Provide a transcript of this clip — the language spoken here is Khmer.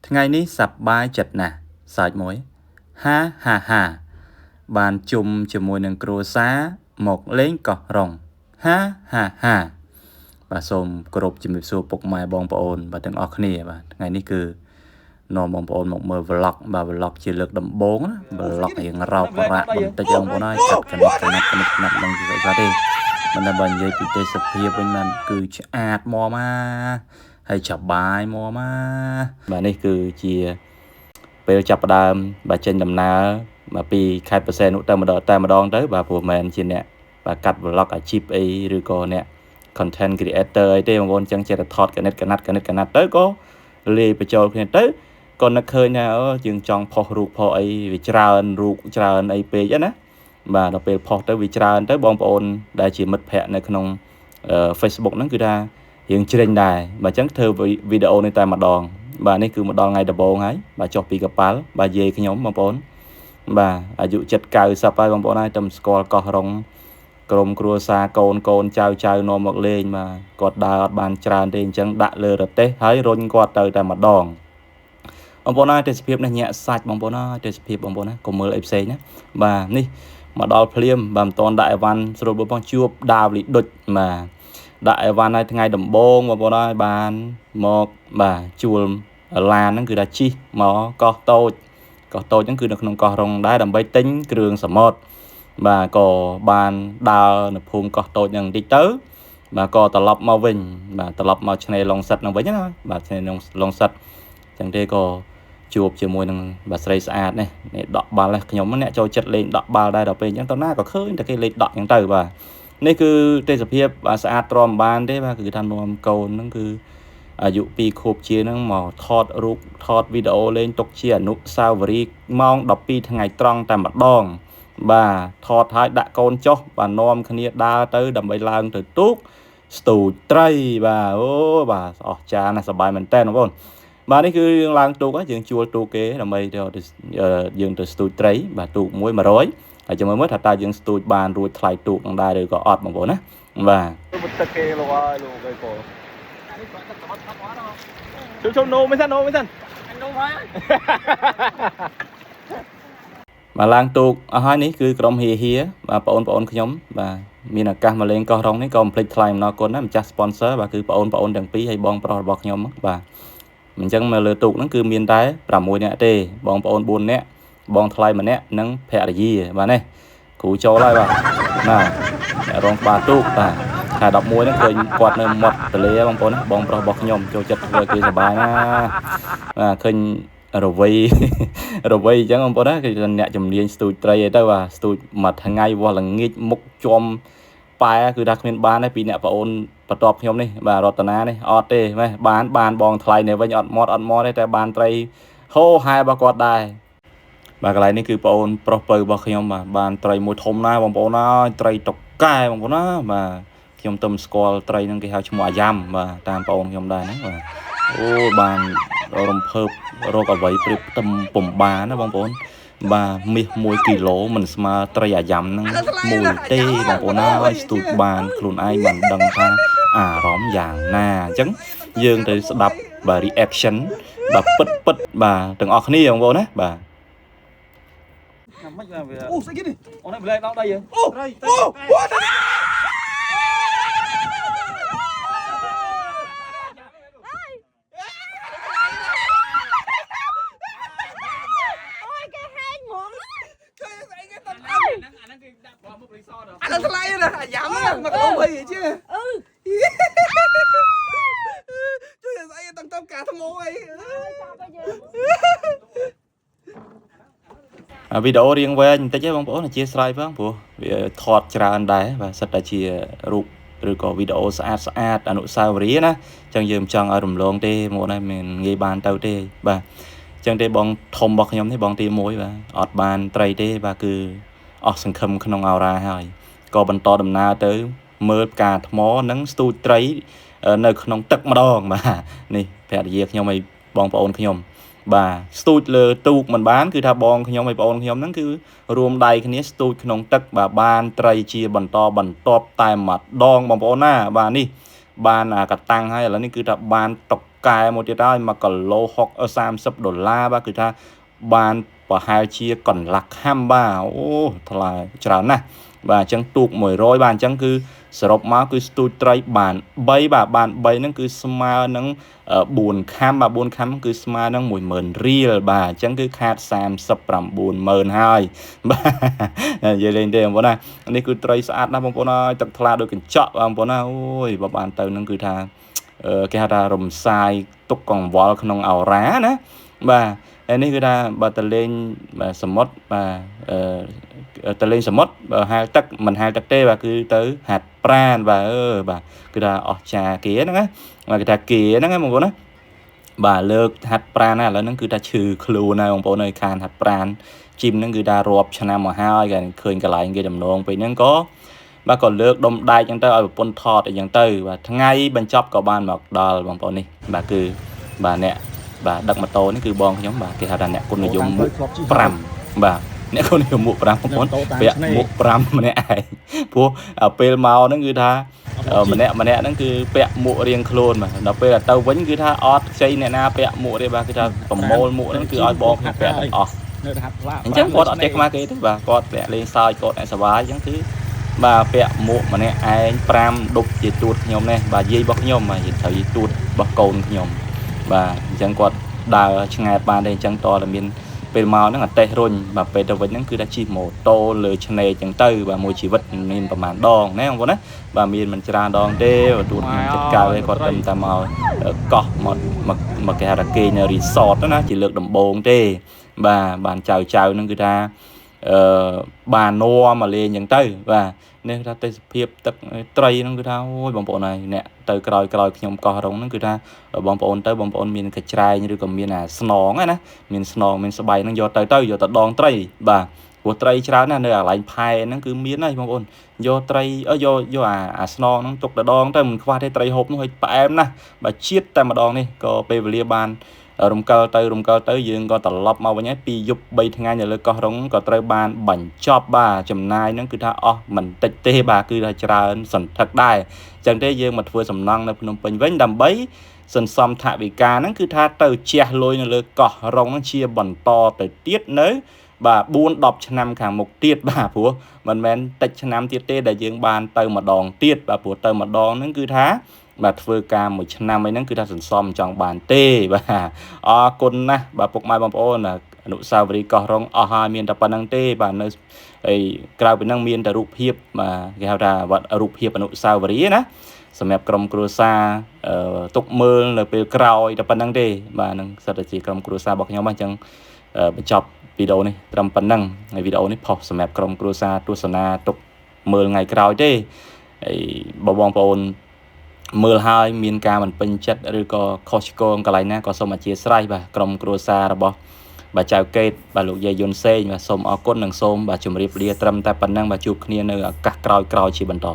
ថ្ងៃនេះសប្បាយចិត្តណាស់សើចមួយហាហាហាបានជុំជាមួយនឹងគ្រួសារមកលេងកោះរ៉ុងហាហាហាបាទសូមគោរពជំរាបសួរពុកម៉ែបងប្អូនបាទទាំងអស់គ្នាបាទថ្ងៃនេះគឺនាំបងប្អូនមកមើល vlog បាទ vlog ជាលើកដំបូងណា vlog រៀងរ៉ោបរ៉ាក់បន្តិចបងប្អូនហើយកាត់កណិតនឹងនិយាយថាទេមិនតែបើនិយាយពីទេសភាពវិញมันគឺឆ្អាតមកមកហើយច្បាយមកមកបាទនេះគឺជាពេលចាប់ផ្ដើមបាទចេញដំណើរមកពីខេត្តបរសែននោះតែម្ដងទៅបាទព្រោះមិនជាអ្នកបាទកាត់ vlog អាជីពអីឬក៏អ្នក content creator អីទេបងប្អូនចឹងចេះតែថតកណិតទៅក៏លាយបញ្ចូលគ្នាទៅក៏នឹកឃើញថាយើងចង់ផុសរូបផុសអីវាច្រើនរូបច្រើនអីពេកណាបាទដល់ពេលផុសទៅវាច្រើនទៅបងប្អូនដែលជាមិត្តភ័ក្តិនៅក្នុង Facebook ហ្នឹងគឺថារៀងជ្រិញដែរបាទចឹងធ្វើវីដេអូនេះតែម្ដងបាទនេះគឺមកដល់ថ្ងៃដំបូងហើយបាទចុះពីកប៉ាល់បាទយាយខ្ញុំបងប្អូនបាទអាយុ70-90ហើយបងប្អូនហើយតែមិនស្គាល់កោះរ៉ុងក្រុមគ្រួសារកូនចៅនាំមកលេងបាទគាត់ដើរអត់បានច្រើនទេអញ្ចឹងដាក់លើរទេះហើយរុញគាត់ទៅតែម្ដងបងប្អូនហើយទេសភាពនេះញាក់សាច់បងប្អូនហើយទេសភាពបងប្អូនណាកុំមើលអីផ្សេងណាបាទនេះមកដល់ភ្លាមបាទមិនតន់ដាក់អីវ៉ាន់ស្រួលបងជួបដាវលីដុចបាទដាក់អីវ៉ាន់ឲ្យថ្ងៃដំបូងបងប្អូនហើយបានមកបាទជួលឡានហ្នឹងគឺថាជិះមកកោះតូចហ្នឹងគឺនៅក្នុងកោះរ៉ុងដែរដើម្បីទិញគ្រឿងសមុទ្របាទក៏បានដើរនៅភូមិកោះតូចហ្នឹងបន្តិចទៅបាទក៏ត្រឡប់មកវិញបាទត្រឡប់មកឆ្នេរឡុងសិតហ្នឹងវិញណាបាទឆ្នេរឡុងសិតចឹងទេក៏ជួបជាមួយនឹងបាទស្រីស្អាតនេះដកបាល់ខ្ញុំអ្នកចូលចិត្តលេងដកបាល់ដែរដល់ពេលអញ្ចឹងតើណាក៏ឃើញតែគេលេងដកអញ្ចឹងទៅបាទនេះគឺទេសភាពស្អាតទ្រាំបានទេបាទគឺថានាំកូនហ្នឹងគឺអាយុ2ខួបជាហ្នឹងមកថតរូបថតវីដេអូលេងទុកជាអនុស្សាវរីយ៍ម៉ោង12ថ្ងៃត្រង់តែម្ដងបាទថតហើយដាក់កូនចុះបាទនាំគ្នាដើរទៅដើម្បីឡើងទៅទូកស្ទូចត្រីបាទអូបាទអស្ចារ្យណាស់សប្បាយមែនតើបងប្អូនបាទនេះគឺយើងឡើងទូកយើងជួលទូកគេដើម្បីយើងទៅស្ទូចត្រីបាទទូកមួយ100ហើយចាំមើលថាតើយើងស្ទូចបានរួចថ្លៃទូកនឹងដែរឬក៏អត់បងប្អូនណាបាទទឹកគេលោកអើយលោកអីបងជួយនោមមិនសិននោមហើយបាទឡើងទូកអស់ហើយនេះគឺក្រុមហៀបាទបងប្អូនខ្ញុំបាទមានឱកាសមកលេងកោះរ៉ុងនេះក៏មិនភ្លេចថ្លែងអំណរគុណណាម្ចាស់ sponsor បាទគឺបងប្អូនទាំងពីរហើយបងប្រុសរបស់ខ្ញុំបាទអញ្ចឹងមកលើទូកហ្នឹងគឺមានតែ6នាក់ទេបងប្អូន4នាក់បងថ្លៃម្នាក់និងភរិយាបាទនេះគ្រូចូលហើយបាទណារងក្បាលទូកបាទខែ11ហ្នឹងឃើញគាត់នៅមាត់ទន្លេបងប្អូនណាបងប្រុសរបស់ខ្ញុំចូលចិត្តធ្វើគេសប្បាយណាបាទឃើញរវៃអញ្ចឹងបងប្អូនណាគឺអ្នកជំនាញស្ទូចត្រីអីទៅបាទស្ទូចមួយថ្ងៃវាស់ល្ងាចមុខជាំប៉ែគឺថាគ្មានបានទេពីអ្នកប្អូនបន្ទាប់ខ្ញុំនេះបាទរតនានេះអត់ទេបានបងថ្លៃនេះវិញអត់មាត់ទេតែបានត្រីហូហែរបស់គាត់ដែរបាទកន្លែងនេះគឺបងប្អូនប្រុសពៅរបស់ខ្ញុំបាទបានត្រីមួយធំណាស់បងប្អូនអើយត្រីតុកែបងប្អូនណាបាទខ្ញុំទៅស្គាល់ត្រីហ្នឹងគេហៅឈ្មោះអាយ៉ាំបាទតាមបងប្អូនខ្ញុំដែរហ្នឹងបាទអូបានរំភើបរកអ្វីព្រៀបផ្ទឹមពំបានណាបងប្អូនបាទមាស1គីឡូមិនស្មើត្រីអាយ៉ាំហ្នឹងមួយទេបងប្អូនហើយស្ទូចបានខ្លួនឯងបានដឹងថាអារម្មណ៍យ៉ាងណាអញ្ចឹងយើងទៅស្ដាប់បាទ reaction បាទពិតបាទទាំងអស់គ្នាបងប្អូនណាបាទមិនវាអូស្អីគេនេះអូនឯងប្លែកដល់ដៃហ៎អូត្រីអាថ្លៃណាអាយ៉ាំមកគីឡូ20chứជួយស្អីតាំងកាថ្មអីវីដេអូរៀងវែងបន្តិចទេបងប្អូនអធិស្ឋានផងព្រោះវាថតច្រើនដែរបាទសិតតែជារូបឬក៏វីដេអូស្អាតអនុស្សាវរីយ៍ណាអញ្ចឹងយើងមិនចង់ឲ្យរំលងទេមកនេះមិនងាយបានទៅទេបាទអញ្ចឹងទេបងធំរបស់ខ្ញុំនេះបងទី1បាទអត់បានត្រីទេបាទគឺអស់សង្ឃឹមក្នុងអរ៉ាហើយក៏បន្តដំណើរទៅមើលផ្កាថ្មនិងស្ទូចត្រីនៅក្នុងទឹកម្ដងបាទនេះភរិយាខ្ញុំឲ្យបងប្អូនខ្ញុំបាទស្ទូចលើទូកមិនបានគឺថាបងខ្ញុំឲ្យបងប្អូនខ្ញុំហ្នឹងគឺរួមដៃគ្នាស្ទូចក្នុងទឹកបាទបានត្រីជាបន្តបន្ទាប់តែម្ដងបងប្អូនណាបាទនេះបានកតាំងហើយឥឡូវនេះគឺថាបានតុក កែមកទៀតហើយ1គីឡូ$30បាទគឺថាបានប្រហែលជាកន្លះខាំបាទអូថ្លៃច្រើនណាស់បាទអញ្ចឹងទូក100បាទអញ្ចឹងគឺសរុបមកគឺស្ទូចត្រីបាន3បាទបាន3ហ្នឹងគឺស្មើនឹង4ខាំបាទ4ខាំគឺស្មើនឹង10000រៀលបាទអញ្ចឹងគឺខាត39000ហើយបាទនិយាយលេងទេបងប្អូនណានេះគឺត្រីស្អាតណាស់បងប្អូនអើយទឹកថ្លាដូចកញ្ចក់បងប្អូនណាអូយបើបានទៅហ្នឹងគឺថាគេហៅថារំសាយទុកកង្វល់ក្នុងអរ៉ាណាបាទហើយនេះគឺថាបើទៅលេងសមុទ្របាទទៅលេងសមុទ្របើហាលទឹកមិនហាលទឹកទេបាទគឺទៅហាត់ប្រាណបាទបាទគឺថាអស្ចារ្យគេហ្នឹងណាគេថាគេហ្នឹងណាបងប្អូនណាបាទលើកហាត់ប្រាណណាឥឡូវហ្នឹងគឺថាឈឺខ្លួនហើយបងប្អូនអើយខានហាត់ប្រាណជីមហ្នឹងគឺថារាប់ឆ្នាំមកហើយគេឃើញកន្លែងគេដំណងពេលហ្នឹងក៏បាទក៏លើកដុំដែកអញ្ចឹងទៅឲ្យប្រពន្ធថតអីចឹងទៅបាទថ្ងៃបញ្ចប់ក៏បានមកដល់បងប្អូននេះបាទគឺបាទអ្នកបាទដឹកម៉ូតូនេះគឺបងខ្ញុំបាទគេហៅថាអ្នកគុណនិយមមុខ5បាទអ្នកគុណនិយមមុខ5បងប្អូនពាក់មុខ5ម្នាក់ឯងព្រោះពេលមកហ្នឹងគឺថាម្នាក់ហ្នឹងគឺពាក់មួករៀងខ្លួនបាទដល់ពេលទៅវិញគឺថាអត់ខ្ចីអ្នកណាពាក់មួកទេបាទគឺថាប្រមូលមួកហ្នឹងគឺឲ្យបងខ្ញុំពាក់ទាំងអស់អញ្ចឹងគាត់អត់ចេះខ្មាស់គេទេបាទគាត់ពាក់លេងសើចគាត់ឯសប្បាយអញ្ចឹងគឺបាទពាក់មួកម្នាក់ឯង5ដុបជាទួតខ្ញុំនេះបាទយាយរបស់ខ្ញុំបាទនិយាយត្រូវយាយទួតរបស់កូនខ្ញុំបាទអញ្ចឹងគាត់ដើរឆ្ងាយបានទេអញ្ចឹងតតែមានពេលមកហ្នឹងអតេះរុញបាទពេលទៅវិញហ្នឹងគឺថាជិះម៉ូតូលើឆ្នេរអញ្ចឹងទៅបាទមួយជីវិតមានប្រហែលដងណាបងប្អូនណាបាទមានមិនច្រើនដងទេទួតខ្ញុំចិត្តកៅឯងគាត់ត្រឹមតែមកកោះមកគេហៅថាគេនៅរីសតណាជាលើកដំបូងទេបាទបានចៅហ្នឹងគឺថាបាននាំមកលេងអញ្ចឹងទៅបាទនេះថាទេសភាពទឹកត្រីហ្នឹងគឺថាអូយបងប្អូនហើយអ្នកទៅក្រោយខ្ញុំកោះរងហ្នឹងគឺថាបងប្អូនមានកញ្ច្រែងឬក៏មានអាស្នងណាមានស្នងមានស្បៃហ្នឹងយកទៅដងត្រីបាទព្រោះត្រីច្រើនណាស់នៅកន្លែងផែហ្នឹងគឺមានហើយបងប្អូនយកត្រីយកអាស្នងហ្នឹងទុកទៅដងទៅមិនខ្វះទេត្រីហូបនោះឲ្យផ្អែមណាស់បាទជាតិតែម្ដងនេះក៏ពេលវេលាបានរំកិលទៅយើងក៏ត្រឡប់មកវិញហើយ2យប់3ថ្ងៃនៅលើកោះរងក៏ត្រូវបានបញ្ចប់បាទចំណាយហ្នឹងគឺថាអស់មិនតិចទេបាទគឺថាច្រើនសន្ធឹកដែរអញ្ចឹងទេយើងមកធ្វើសំណង់នៅភ្នំពេញវិញដើម្បីសន្សំថវិកាហ្នឹងគឺថាទៅជះលុយនៅលើកោះរងហ្នឹងជាបន្តទៅទៀតនៅបាទ4-10ឆ្នាំខាងមុខទៀតបាទព្រោះមិនមែនតិចឆ្នាំទៀតទេដែលយើងបានទៅម្ដងទៀតបាទព្រោះទៅម្ដងហ្នឹងគឺថាបាទធ្វើការមួយឆ្នាំអីហ្នឹងគឺថាសន្សំចង់បានទេបាទអរគុណណាស់បាទពុកម៉ែបងប្អូនអនុស្សាវរីយ៍កោះរងអស់ហើយមានតែប៉ុណ្្នឹងទេបាទនៅក្រៅពីហ្នឹងមានតែរូបភាពបាទគេហៅថារូបភាពអនុស្សាវរីយ៍ណាសម្រាប់ក្រុមគ្រួសារទុកមើលនៅពេលក្រោយតែប៉ុណ្្នឹងទេបាទនឹងសិតតែជាក្រុមគ្រួសាររបស់ខ្ញុំអញ្ចឹងបញ្ចប់វីដេអូនេះត្រឹមប៉ុណ្្នឹងហើយវីដេអូនេះផុសសម្រាប់ក្រុមគ្រួសារទស្សនាទុកមើលថ្ងៃក្រោយទេហើយបងប្អូនមើលហើយមានការមិនពេញចិត្តឬក៏ខុសឆ្គងកន្លែងណាក៏សូមអធិស្ឋានបាទក្រុមគ្រួសាររបស់បាទចៅកេតបាទលោកយាយយុនសេងបាទសូមអរគុណនិងសូមបាទជម្រាបលាត្រឹមតែប៉ុណ្្នឹងបាទជួបគ្នានៅឱកាសក្រោយៗជាបន្ត